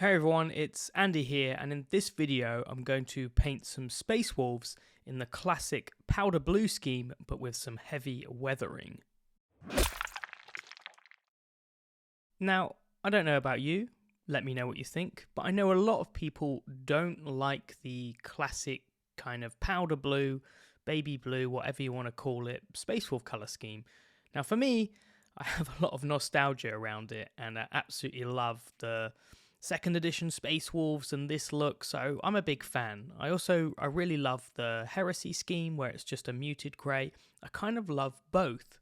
Hey everyone, it's Andy here, and in this video I'm going to paint some Space Wolves in the classic powder blue scheme, but with some heavy weathering. Now, I don't know about you, let me know what you think, but I know a lot of people don't like the classic kind of powder blue, baby blue, whatever you want to call it, Space Wolf colour scheme. Now for me, I have a lot of nostalgia around it, and I absolutely love the second edition Space Wolves and this look, so I'm a big fan. I really love the Heresy scheme where it's just a muted grey. I kind of love both.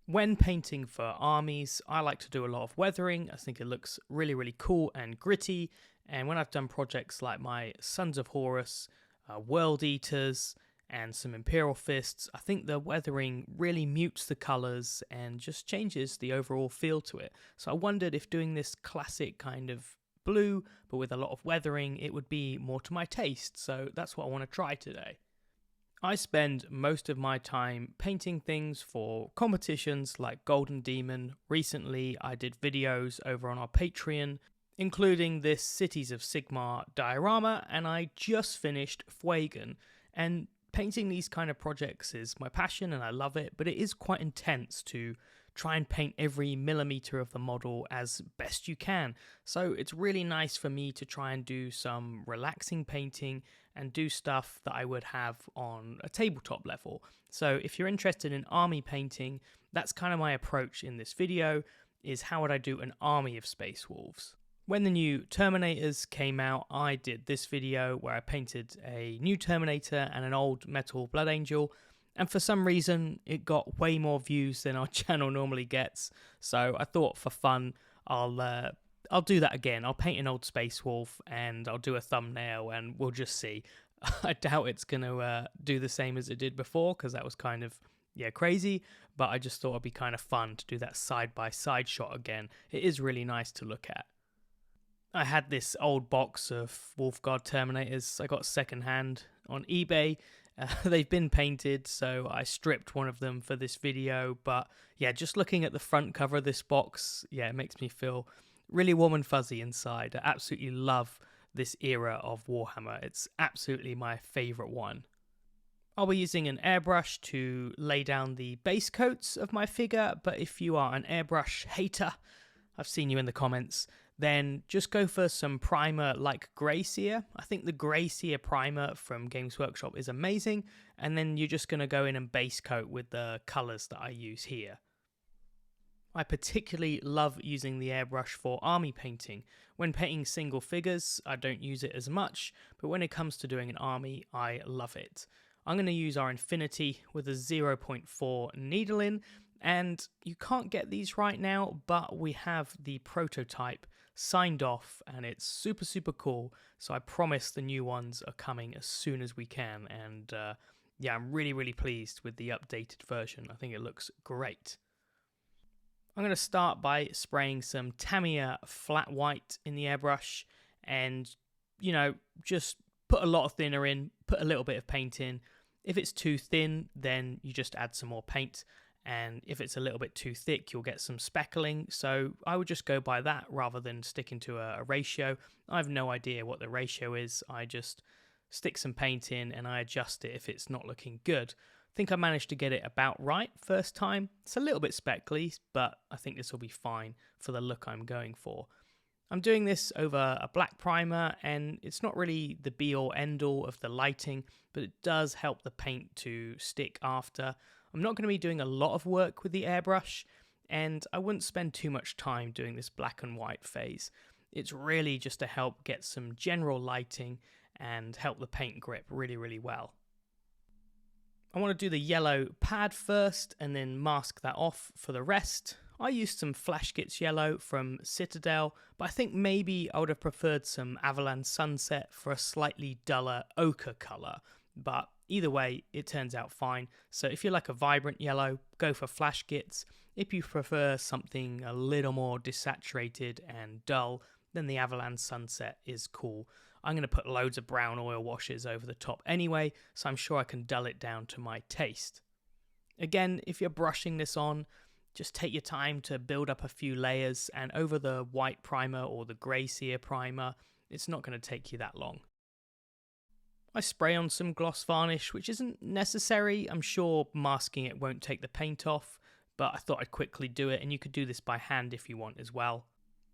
When painting for armies, I like to do a lot of weathering. I think it looks really cool and gritty, and when I've done projects like my Sons of Horus, World Eaters, and some Imperial Fists, I think the weathering really mutes the colours and just changes the overall feel to it. So I wondered if doing this classic kind of blue, but with a lot of weathering, it would be more to my taste, so that's what I want to try today. I spend most of my time painting things for competitions like Golden Demon. Recently, I did videos over on our Patreon, including this Cities of Sigmar diorama, and I just finished Fuegan, and painting these kind of projects is my passion and I love it, but it is quite intense to try and paint every millimeter of the model as best you can. So it's really nice for me to try and do some relaxing painting and do stuff that I would have on a tabletop level. So if you're interested in army painting, that's kind of my approach in this video, is how would I do an army of Space Wolves. When the new Terminators came out, I did this video where I painted a new Terminator and an old metal Blood Angel, and for some reason it got way more views than our channel normally gets, so I thought for fun I'll do that again. I'll paint an old Space Wolf and I'll do a thumbnail and we'll just see. I doubt it's going to do the same as it did before, because that was kind of crazy, but I just thought it'd be kind of fun to do that side by side shot again. It is really nice to look at. I had this old box of Wolf God Terminators I got secondhand on eBay. They've been painted, so I stripped one of them for this video, but yeah, just looking at the front cover of this box, it makes me feel really warm and fuzzy inside. I absolutely love this era of Warhammer. It's absolutely my favourite one. I'll be using an airbrush to lay down the base coats of my figure, but if you are an airbrush hater, I've seen you in the comments, then just go for some primer like Grey Seer. I think the Grey Seer primer from Games Workshop is amazing, and then you're just going to go in and base coat with the colours that I use here. I particularly love using the airbrush for army painting. When painting single figures, I don't use it as much, but when it comes to doing an army, I love it. I'm going to use our Infinity with a 0.4 needle in, and you can't get these right now, but we have the prototype signed off and it's super cool, so I promise the new ones are coming as soon as we can, and I'm really pleased with the updated version. I think it looks great. I'm going to start by spraying some Tamiya flat white in the airbrush, and just put a lot of thinner in, put a little bit of paint in. If it's too thin, then you just add some more paint, and if it's a little bit too thick, you'll get some speckling, so I would just go by that rather than sticking to a ratio. I have no idea what the ratio is. I just stick some paint in and I adjust it if it's not looking good. I think I managed to get it about right first time. It's a little bit speckly, but I think this will be fine for the look I'm going for. I'm doing this over a black primer, and it's not really the be-all end-all of the lighting, but it does help the paint to stick after. I'm not going to be doing a lot of work with the airbrush, and I wouldn't spend too much time doing this black and white phase. It's really just to help get some general lighting and help the paint grip really well. I want to do the yellow pad first and then mask that off for the rest. I used some Flash Gitz yellow from Citadel, but I think maybe I would have preferred some Avalanche Sunset for a slightly duller ochre colour, but either way, it turns out fine. So if you like a vibrant yellow, go for Flash Gitz. If you prefer something a little more desaturated and dull, then the Avalanche Sunset is cool. I'm going to put loads of brown oil washes over the top anyway, so I'm sure I can dull it down to my taste. Again, if you're brushing this on, Just take your time to build up a few layers, and over the white primer or the grey sear primer, it's not going to take you that long. I spray on some gloss varnish, which isn't necessary. I'm sure masking it won't take the paint off, but I thought I'd quickly do it, and you could do this by hand if you want as well.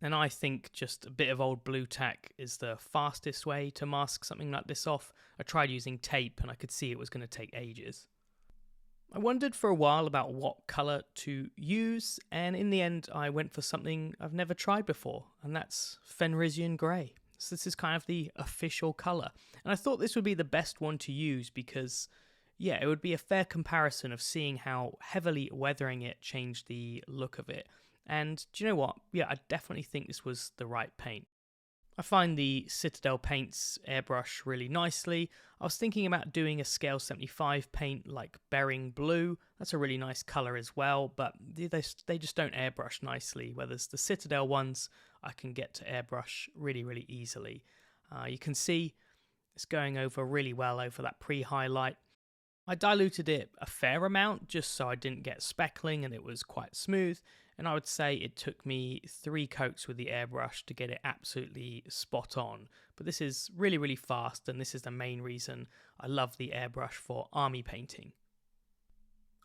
And I think just a bit of old blue tack is the fastest way to mask something like this off. I tried using tape and I could see it was going to take ages. I wondered for a while about what colour to use, and in the end I went for something I've never tried before, and that's Fenrisian Grey. So this is kind of the official colour, and I thought this would be the best one to use because, yeah, it would be a fair comparison of seeing how heavily weathering it changed the look of it. And do you know what? Yeah, I definitely think this was the right paint. I find the Citadel paints airbrush really nicely. I was thinking about doing a scale 75 paint like Bering Blue. That's a really nice colour as well, but they just don't airbrush nicely, whereas the Citadel ones I can get to airbrush really, really easily. You can see it's going over really well over that pre-highlight. I diluted it a fair amount just so I didn't get speckling and it was quite smooth, and I would say it took me 3 coats with the airbrush to get it absolutely spot on. But this is really, really fast, and this is the main reason I love the airbrush for army painting.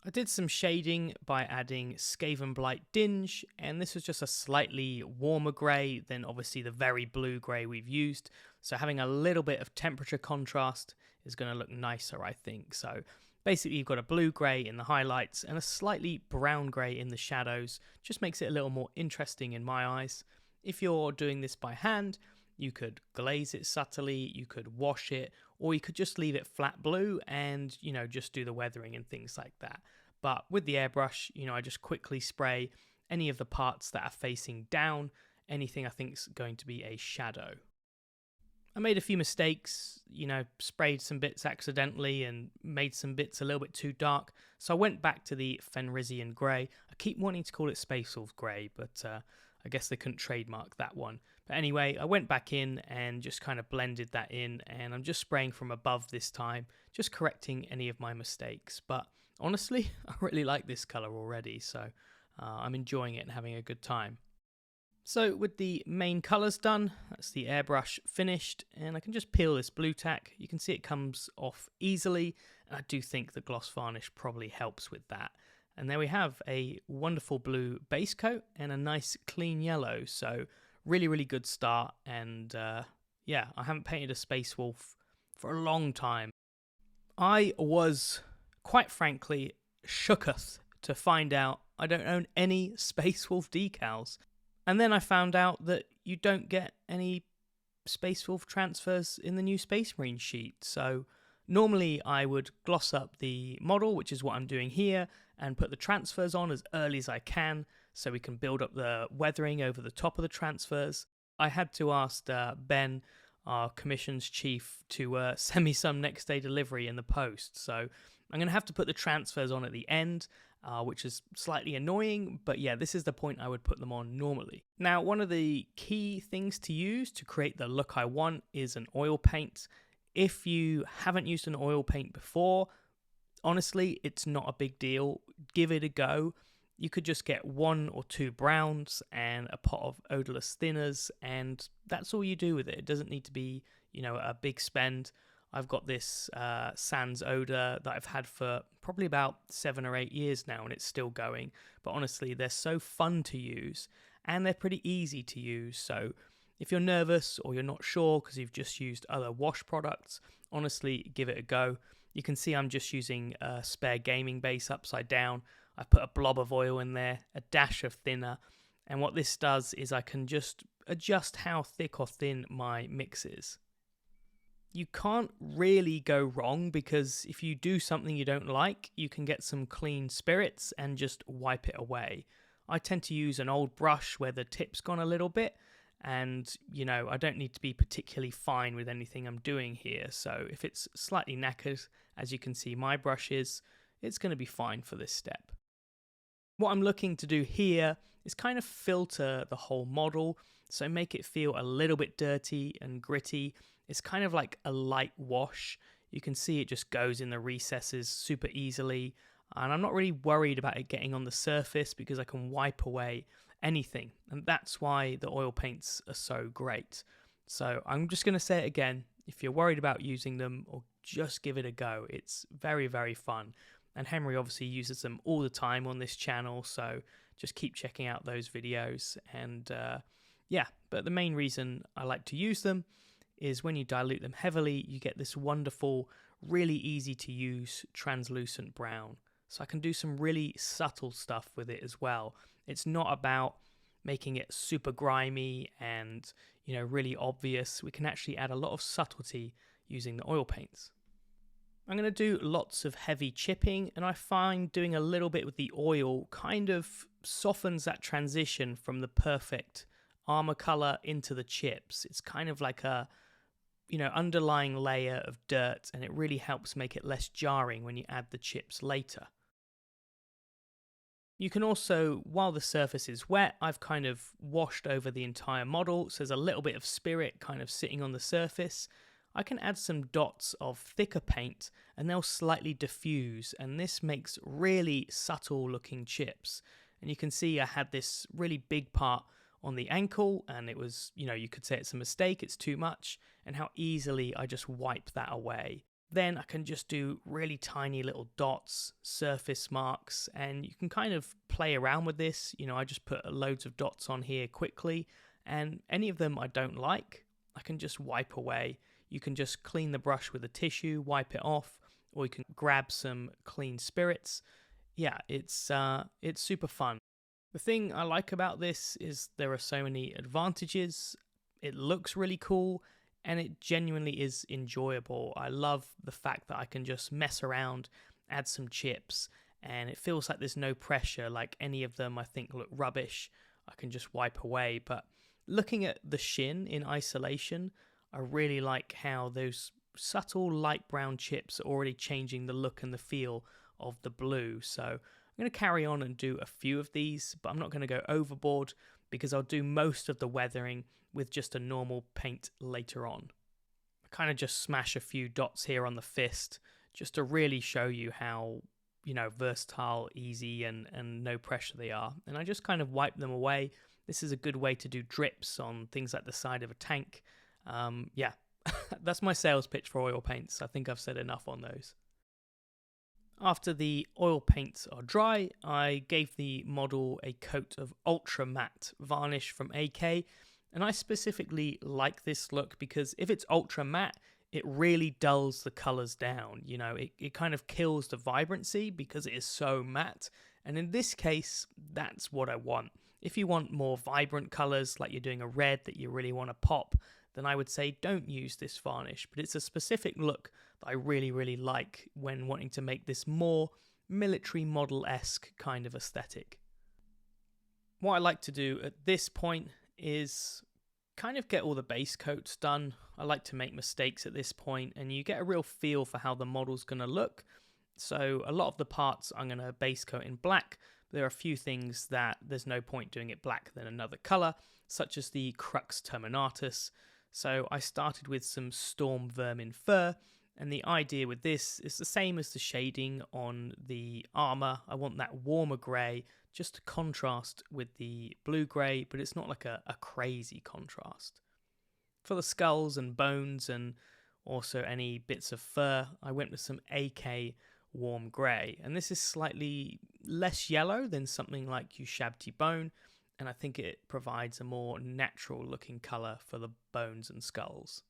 I did some shading by adding Skavenblight Dinge, and this was just a slightly warmer grey than obviously the very blue grey we've used, so having a little bit of temperature contrast is going to look nicer, I think. So basically you've got a blue grey in the highlights and a slightly brown grey in the shadows, just makes it a little more interesting in my eyes. If you're doing this by hand, you could glaze it subtly, you could wash it, or you could just leave it flat blue and, you know, just do the weathering and things like that. But with the airbrush, you know, I just quickly spray any of the parts that are facing down, anything I think is going to be a shadow. I made a few mistakes, you know, sprayed some bits accidentally and made some bits a little bit too dark, so I went back to the Fenrisian Grey. I keep wanting to call it Space Wolf Grey, but I guess they couldn't trademark that one. But anyway, I went back in and just kind of blended that in, and I'm just spraying from above this time, just correcting any of my mistakes. But honestly, I really like this colour already, so I'm enjoying it and having a good time. So with the main colours done, that's the airbrush finished, and I can just peel this blue tack. You can see it comes off easily, and I do think the gloss varnish probably helps with that. And there we have a wonderful blue base coat and a nice clean yellow, so really, really good start. And yeah, I haven't painted a Space Wolf for a long time. I was, quite frankly, shooketh to find out I don't own any Space Wolf decals. And then I found out that you don't get any Space Wolf transfers in the new Space Marine sheet. So normally I would gloss up the model, which is what I'm doing here, and put the transfers on as early as I can so we can build up the weathering over the top of the transfers. I had to ask Ben, our commissions chief, to send me some next day delivery in the post. So I'm going to have to put the transfers on at the end, which is slightly annoying, but yeah, this is the point I would put them on normally. Now, one of the key things to use to create the look I want is an oil paint. If you haven't used an oil paint before, honestly, it's not a big deal. Give it a go. You could just get 1 or 2 browns and a pot of odorless thinners, and that's all you do with it. It doesn't need to be, you know, a big spend. I've got this Sans Odor that I've had for probably about 7 or 8 years now, and it's still going. But honestly, they're so fun to use, and they're pretty easy to use. So if you're nervous or you're not sure because you've just used other wash products, honestly, give it a go. You can see I'm just using a spare gaming base upside down. I've put a blob of oil in there, a dash of thinner, and what this does is I can just adjust how thick or thin my mix is. You can't really go wrong because if you do something you don't like, you can get some clean spirits and just wipe it away. I tend to use an old brush where the tip's gone a little bit, and you know, I don't need to be particularly fine with anything I'm doing here. So if it's slightly knackered, as you can see my brush is, it's going to be fine for this step. What I'm looking to do here is kind of filter the whole model, so make it feel a little bit dirty and gritty. It's kind of like a light wash. You can see it just goes in the recesses super easily. and I'm not really worried about it getting on the surface because I can wipe away anything, and that's why the oil paints are so great. So I'm just going to say it again, if you're worried about using them, or just give it a go. It's very, very fun, and Henry obviously uses them all the time on this channel, so just keep checking out those videos. And yeah, but the main reason I like to use them is when you dilute them heavily, you get this wonderful, really easy to use translucent brown. So I can do some really subtle stuff with it as well. It's not about making it super grimy and, you know, really obvious. We can actually add a lot of subtlety using the oil paints. I'm going to do lots of heavy chipping, and I find doing a little bit with the oil kind of softens that transition from the perfect armor color into the chips. It's kind of like a, you know, underlying layer of dirt, and it really helps make it less jarring when you add the chips later. You can also, while the surface is wet, I've kind of washed over the entire model, so there's a little bit of spirit kind of sitting on the surface. I can add some dots of thicker paint and they'll slightly diffuse, and this makes really subtle looking chips. And you can see I had this really big part on the ankle, and it was, you know, you could say it's a mistake, it's too much, and how easily I just wipe that away. Then I can just do really tiny little dots, surface marks, and you can kind of play around with this. You know, I just put loads of dots on here quickly, and any of them I don't like, I can just wipe away. You can just clean the brush with a tissue, wipe it off, or you can grab some clean spirits. Yeah, it's super fun. The thing I like about this is there are so many advantages. It looks really cool, and it genuinely is enjoyable. I love the fact that I can just mess around, add some chips, and it feels like there's no pressure. Like any of them I think look rubbish, I can just wipe away. But looking at the shin in isolation, I really like how those subtle light brown chips are already changing the look and the feel of the blue. So I'm going to carry on and do a few of these, but I'm not going to go overboard because I'll do most of the weathering with just a normal paint later on. I kind of just smash a few dots here on the fist just to really show you how, you know, versatile, easy, and no pressure they are. And I just kind of wipe them away. This is a good way to do drips on things like the side of a tank. Yeah, that's my sales pitch for oil paints. I think I've said enough on those. After the oil paints are dry, I gave the model a coat of ultra matte varnish from AK. And I specifically like this look because if it's ultra matte, it really dulls the colors down. You know, it kind of kills the vibrancy because it is so matte. And in this case, that's what I want. If you want more vibrant colors, like you're doing a red that you really want to pop, then I would say don't use this varnish. But it's a specific look that I really, really like when wanting to make this more military model-esque kind of aesthetic. What I like to do at this point is kind of get all the base coats done. I like to make mistakes at this point, and you get a real feel for how the model's going to look. So a lot of the parts I'm going to base coat in black. There are a few things that there's no point doing it black than another color, such as the crux terminatus. So I started with some Stormvermin Fur, and the idea with this is the same as the shading on the armor. I want that warmer grey just to contrast with the blue grey, but it's not like a crazy contrast. For the skulls and bones and also any bits of fur, I went with some AK warm grey, and this is slightly less yellow than something like Ushabti bone, and I think it provides a more natural looking colour for the bones and skulls.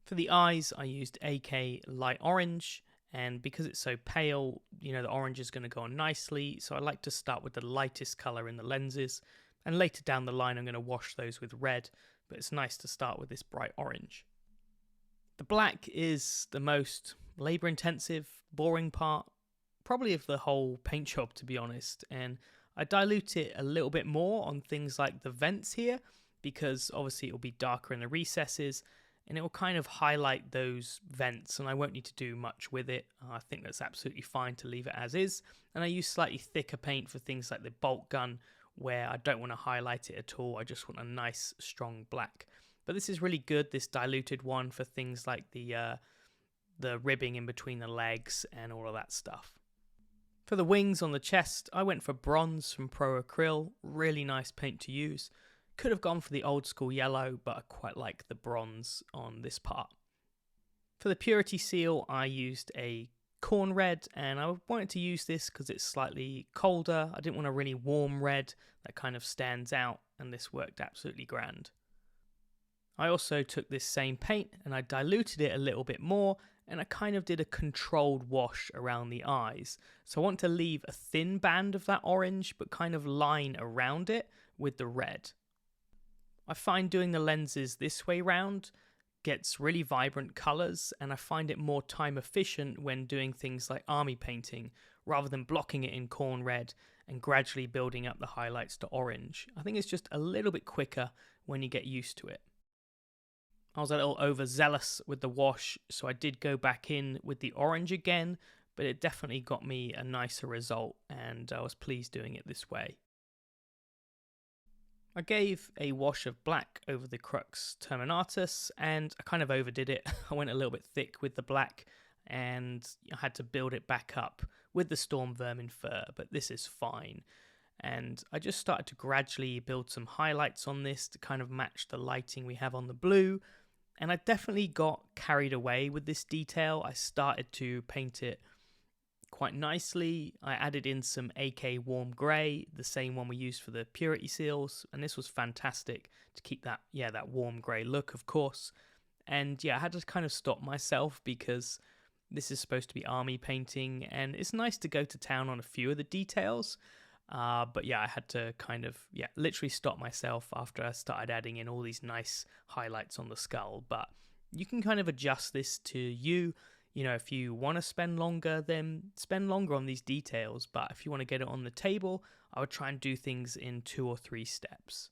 For the eyes, I used AK light orange, and because it's so pale, you know, the orange is going to go on nicely, so I like to start with the lightest colour in the lenses, and later down the line I'm going to wash those with red, but it's nice to start with this bright orange. The black is the most labour intensive, boring part, probably of the whole paint job, to be honest, and I dilute it a little bit more on things like the vents here, because obviously it will be darker in the recesses, and it will kind of highlight those vents, and I won't need to do much with it. I think that's absolutely fine to leave it as is, and I use slightly thicker paint for things like the bolt gun, where I don't want to highlight it at all, I just want a nice strong black. But this is really good, this diluted one, for things like the ribbing in between the legs and all of that stuff. For the wings on the chest, I went for bronze from Pro Acryl, really nice paint to use. Could have gone for the old school yellow, but I quite like the bronze on this part. For the purity seal, I used a Khorne Red, and I wanted to use this because it's slightly colder. I didn't want a really warm red that kind of stands out, and this worked absolutely grand. I also took this same paint and I diluted it a little bit more, and I kind of did a controlled wash around the eyes. So I want to leave a thin band of that orange, but kind of line around it with the red. I find doing the lenses this way round gets really vibrant colours, and I find it more time efficient when doing things like army painting, rather than blocking it in Khorne Red and gradually building up the highlights to orange. I think it's just a little bit quicker when you get used to it. I was a little overzealous with the wash, so I did go back in with the orange again, but it definitely got me a nicer result, and I was pleased doing it this way. I gave a wash of black over the Crux Terminatus, and I kind of overdid it. I went a little bit thick with the black, and I had to build it back up with the Stormvermin Fur, but this is fine. And I just started to gradually build some highlights on this to kind of match the lighting we have on the blue, and I definitely got carried away with this detail. I started to paint it quite nicely. I added in some AK Warm Grey, the same one we used for the purity seals, and this was fantastic to keep that warm grey look, of course. And yeah, I had to kind of stop myself because this is supposed to be army painting, and it's nice to go to town on a few of the details. But yeah, I had to kind of, literally stop myself after I started adding in all these nice highlights on the skull. But you can kind of adjust this to you. You know, if you want to spend longer, then spend longer on these details. But if you want to get it on the table, I would try and do things in 2 or 3 steps.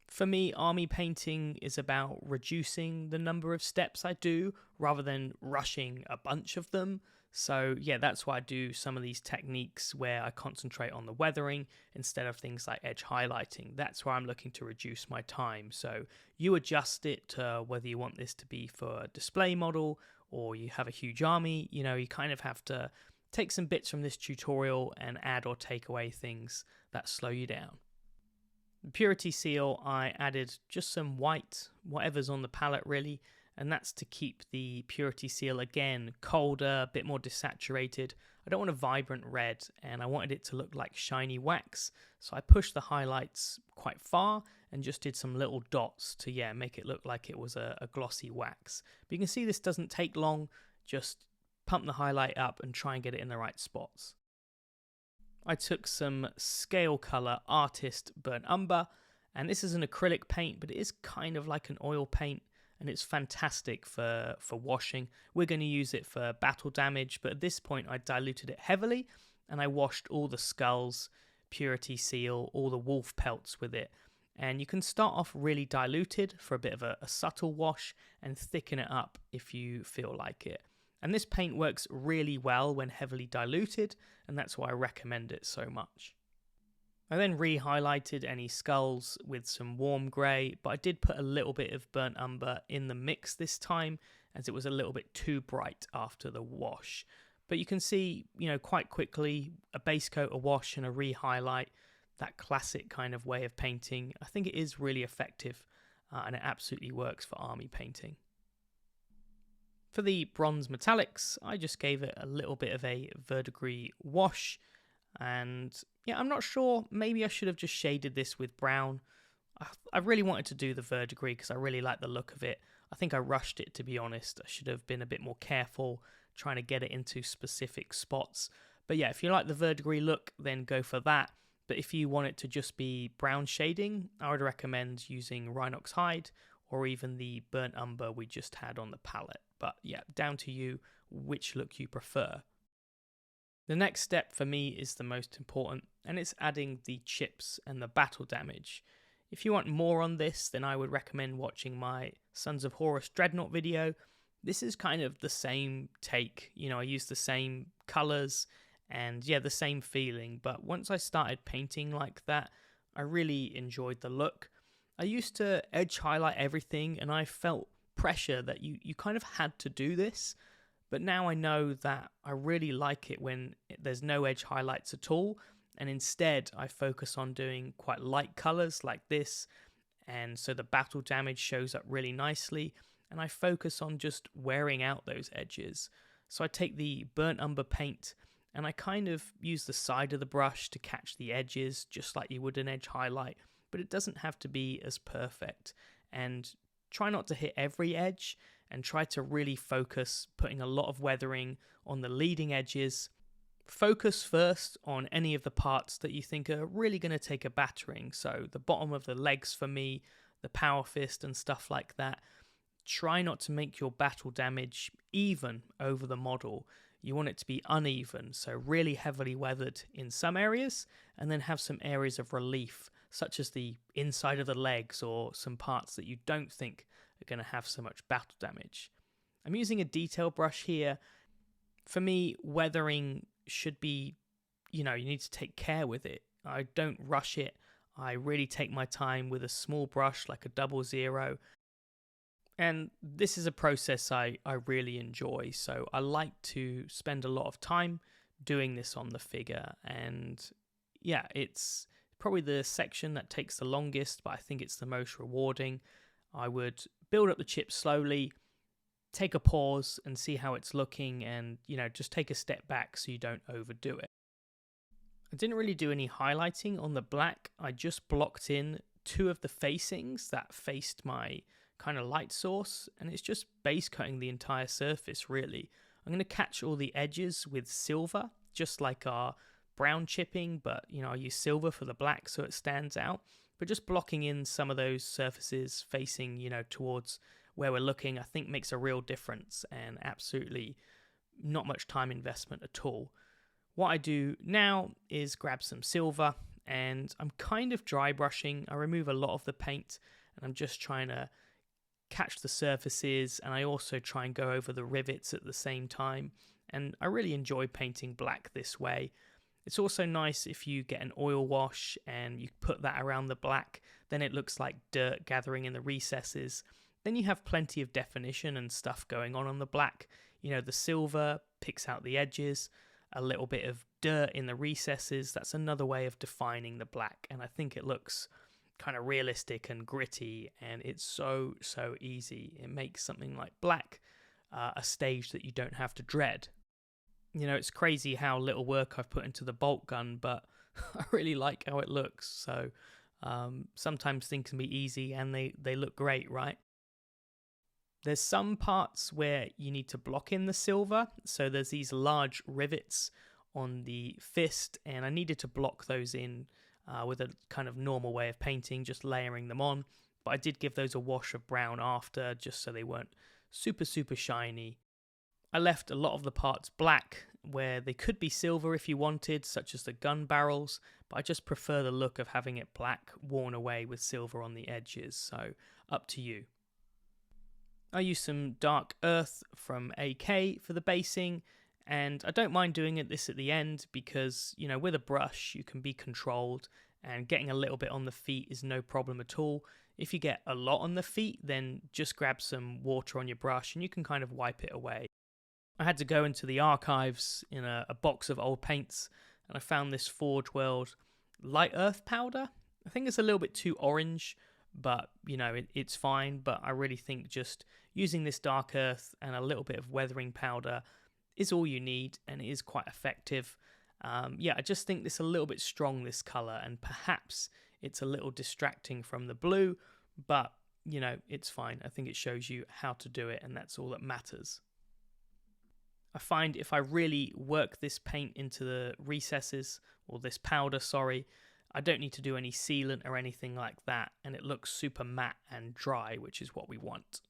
For me, army painting is about reducing the number of steps I do rather than rushing a bunch of them. So yeah, that's why I do some of these techniques where I concentrate on the weathering instead of things like edge highlighting. That's where I'm looking to reduce my time. So you adjust it to whether you want this to be for a display model or you have a huge army. You know, you kind of have to take some bits from this tutorial and add or take away things that slow you down. The purity seal, I added just some white, whatever's on the palette really, and that's to keep the purity seal again colder, a bit more desaturated. I don't want a vibrant red, and I wanted it to look like shiny wax, so I pushed the highlights quite far and just did some little dots to make it look like it was a glossy wax. But you can see this doesn't take long, just pump the highlight up and try and get it in the right spots. I took some Scale Colour Artist Burnt Umber, and this is an acrylic paint, but it is kind of like an oil paint, and it's fantastic for washing. We're going to use it for battle damage, but at this point I diluted it heavily, and I washed all the skulls, purity seal, all the wolf pelts with it. And you can start off really diluted for a bit of a subtle wash and thicken it up if you feel like it. And this paint works really well when heavily diluted, and that's why I recommend it so much. I then re-highlighted any skulls with some warm grey, but I did put a little bit of burnt umber in the mix this time, as it was a little bit too bright after the wash. But you can see, quite quickly, a base coat, a wash, and a re-highlight, that classic kind of way of painting. I think it is really effective, and it absolutely works for army painting. For the bronze metallics, I just gave it a little bit of a verdigris wash, and I'm not sure, maybe I should have just shaded this with brown. I really wanted to do the verdigris because I really like the look of it. I think I rushed it, to be honest. I should have been a bit more careful trying to get it into specific spots. But yeah, if you like the verdigris look, then go for that. But if you want it to just be brown shading, I would recommend using Rhinox Hide or even the burnt umber we just had on the palette. But yeah, down to you which look you prefer. The next step for me is the most important, and it's adding the chips and the battle damage. If you want more on this, then I would recommend watching my Sons of Horus Dreadnought video. This is kind of the same take, I use the same colours and the same feeling, but once I started painting like that, I really enjoyed the look. I used to edge highlight everything, and I felt pressure that you kind of had to do this, But now I know that I really like it when there's no edge highlights at all, and instead I focus on doing quite light colors like this, and so the battle damage shows up really nicely, and I focus on just wearing out those edges. So I take the burnt umber paint and I kind of use the side of the brush to catch the edges, just like you would an edge highlight, but it doesn't have to be as perfect. And try not to hit every edge, and try to really focus putting a lot of weathering on the leading edges. Focus first on any of the parts that you think are really going to take a battering. So the bottom of the legs for me, the power fist and stuff like that. Try not to make your battle damage even over the model. You want it to be uneven, so really heavily weathered in some areas, and then have some areas of relief, such as the inside of the legs or some parts that you don't think are going to have so much battle damage. I'm using a detail brush here. For me, weathering should be, you need to take care with it. I don't rush it. I really take my time with a small brush like a 00. And this is a process I really enjoy. So I like to spend a lot of time doing this on the figure. And yeah, it's probably the section that takes the longest, but I think it's the most rewarding. I would build up the chips slowly, take a pause and see how it's looking, and just take a step back so you don't overdo it. I didn't really do any highlighting on the black. I just blocked in 2 of the facings that faced my kind of light source, and it's just base coating the entire surface really. I'm going to catch all the edges with silver, just like our brown chipping, but I use silver for the black so it stands out. But just blocking in some of those surfaces facing towards where we're looking, I think makes a real difference, and absolutely not much time investment at all. What I do now is grab some silver, and I'm kind of dry brushing. I remove a lot of the paint, and I'm just trying to catch the surfaces, and I also try and go over the rivets at the same time. And I really enjoy painting black this way. It's also nice if you get an oil wash and you put that around the black, then it looks like dirt gathering in the recesses. Then you have plenty of definition and stuff going on the black. The silver picks out the edges, a little bit of dirt in the recesses. That's another way of defining the black, and I think it looks kind of realistic and gritty, and it's so easy. It makes something like black a stage that you don't have to dread. It's crazy how little work I've put into the bolt gun, but I really like how it looks. So sometimes things can be easy and they look great, right? There's some parts where you need to block in the silver. So there's these large rivets on the fist, and I needed to block those in with a kind of normal way of painting, just layering them on. But I did give those a wash of brown after, just so they weren't super shiny. I left a lot of the parts black where they could be silver if you wanted, such as the gun barrels, but I just prefer the look of having it black worn away with silver on the edges, so up to you. I use some dark earth from AK for the basing, and I don't mind doing this at the end because, with a brush you can be controlled, and getting a little bit on the feet is no problem at all. If you get a lot on the feet, then just grab some water on your brush and you can kind of wipe it away. I had to go into the archives in a box of old paints, and I found this Forge World light earth powder. I think it's a little bit too orange, but it's fine. But I really think just using this dark earth and a little bit of weathering powder is all you need, and it is quite effective. I just think this a little bit strong, this color, and perhaps it's a little distracting from the blue, but it's fine. I think it shows you how to do it, and that's all that matters. I find if I really work this paint into the recesses, or this powder, I don't need to do any sealant or anything like that, and it looks super matte and dry, which is what we want.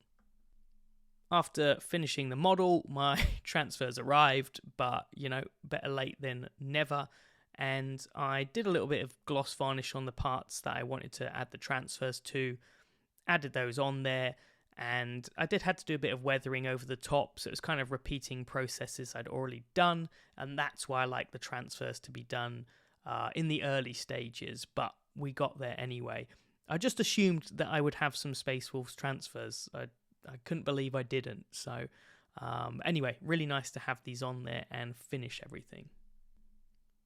After finishing the model, my transfers arrived, but better late than never, and I did a little bit of gloss varnish on the parts that I wanted to add the transfers to, added those on there, and I had to do a bit of weathering over the top, so it was kind of repeating processes I'd already done, and that's why I like the transfers to be done in the early stages, but we got there anyway. I just assumed that I would have some Space Wolves transfers. I couldn't believe I didn't, so Anyway, really nice to have these on there and finish everything.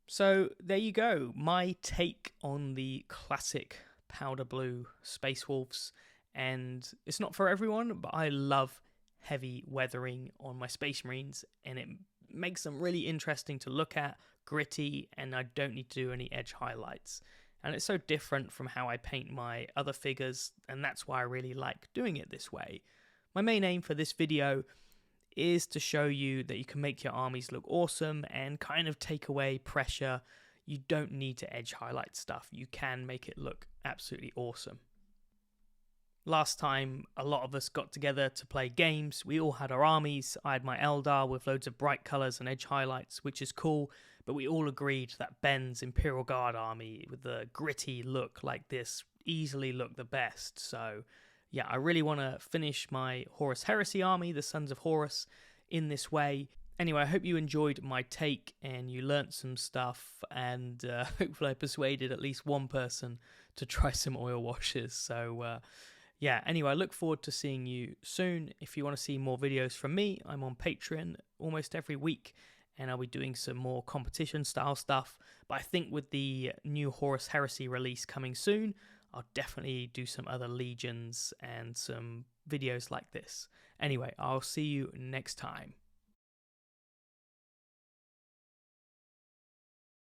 So there you go, my take on the classic powder blue Space Wolves. And it's not for everyone, but I love heavy weathering on my Space Marines, and it makes them really interesting to look at, gritty, and I don't need to do any edge highlights. And it's so different from how I paint my other figures, and that's why I really like doing it this way. My main aim for this video is to show you that you can make your armies look awesome and kind of take away pressure. You don't need to edge highlight stuff. You can make it look absolutely awesome. Last time a lot of us got together to play games, we all had our armies. I had my Eldar with loads of bright colours and edge highlights, which is cool, but we all agreed that Ben's Imperial Guard army with the gritty look like this easily looked the best. So yeah, I really want to finish my Horus Heresy army, the Sons of Horus, in this way. Anyway, I hope you enjoyed my take and you learnt some stuff, and hopefully I persuaded at least one person to try some oil washes. So yeah, anyway, I look forward to seeing you soon. If you want to see more videos from me, I'm on Patreon almost every week, and I'll be doing some more competition style stuff. But I think with the new Horus Heresy release coming soon, I'll definitely do some other legions and some videos like this. Anyway, I'll see you next time.